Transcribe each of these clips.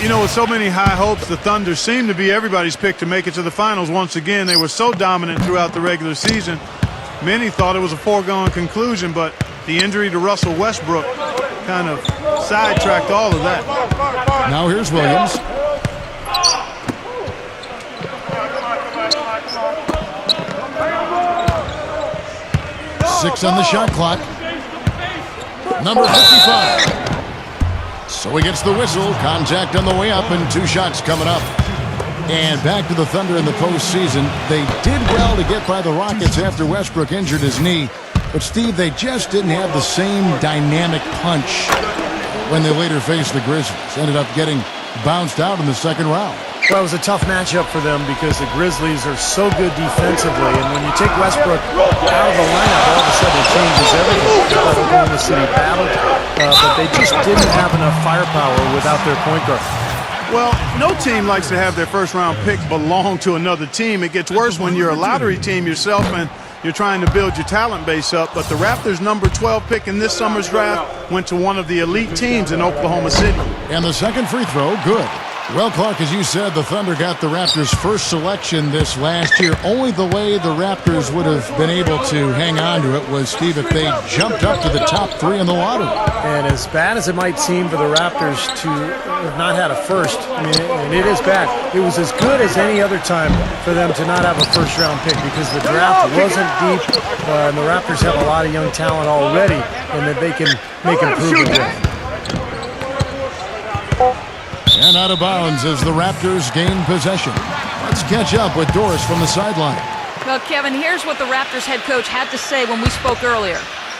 You know, with so many high hopes, the Thunder seem to be everybody's pick to make it to the finals once again. They were so dominant throughout the regular season. Many thought it was a foregone conclusion, but the injury to Russell Westbrook kind of sidetracked all of that. Now here's Williams. Six on the shot clock. Number 55. So he gets the whistle. Contact on the way up and 2 shots coming up. And back to the Thunder in the postseason. They did well to get by the Rockets after Westbrook injured his knee. But, Steve, they just didn't have the same dynamic punch when they later faced the Grizzlies. Ended up getting bounced out in the second round. Well, it was a tough matchup for them because the Grizzlies are so good defensively. And when you take Westbrook out of the lineup, all of a sudden it changes everything. Oklahoma City battled, but they just didn't have enough firepower without their point guard. Well, no team likes to have their first-round pick belong to another team. It gets worse when you're a lottery team yourself and you're trying to build your talent base up. But the Raptors' number 12 pick in this summer's draft went to one of the elite teams in Oklahoma City. And the second free throw, good. Well, Clark, as you said, the Thunder got the Raptors' first selection this last year. Only the way the Raptors would have been able to hang on to it was, Steve, if they jumped up to the top 3 in the lottery. And as bad as it might seem for the Raptors to have not had a first, I mean, and it is bad, it was as good as any other time for them to not have a first-round pick because the draft wasn't deep, and the Raptors have a lot of young talent already, and that they can make improvement with. And out of bounds as the Raptors gain possession. Let's catch up with Doris from the sideline. Well, Kevin, here's what the Raptors head coach had to say when we spoke earlier.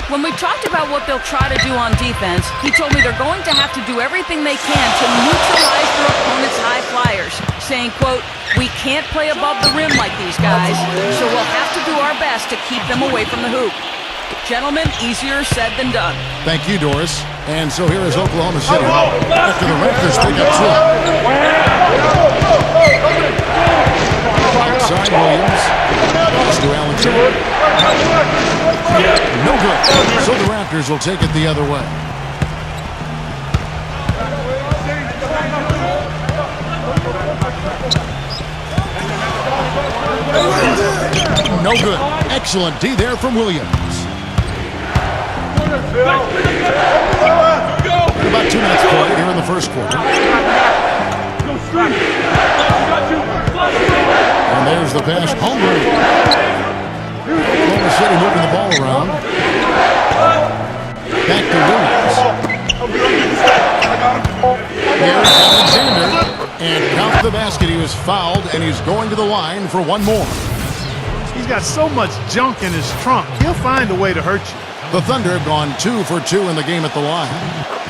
When we talked about what they'll try to do on defense, he told me they're going to have to do everything they can to neutralize their opponent's high flyers, saying, quote, "We can't play above the rim like these guys, so we'll have to do our best to keep them away from the hoop." Gentlemen, easier said than done. Thank you, Doris. And so here is Oklahoma City after the Raptors pick up 2. Outside Williams. Pass to Alexander. No good. So the Raptors will take it the other way. No good. Excellent D there from Williams. About 2 minutes played here in the first quarter. And there's the pass. Hungry. Oklahoma City moving the ball around. Back to Williams. Here's Alexander. And count the basket. He was fouled, and he's going to the line for one more. He's got so much junk in his trunk. He'll find a way to hurt you. The Thunder have gone 2 for 2 in the game at the line.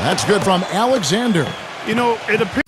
That's good from Alexander. You know, it appears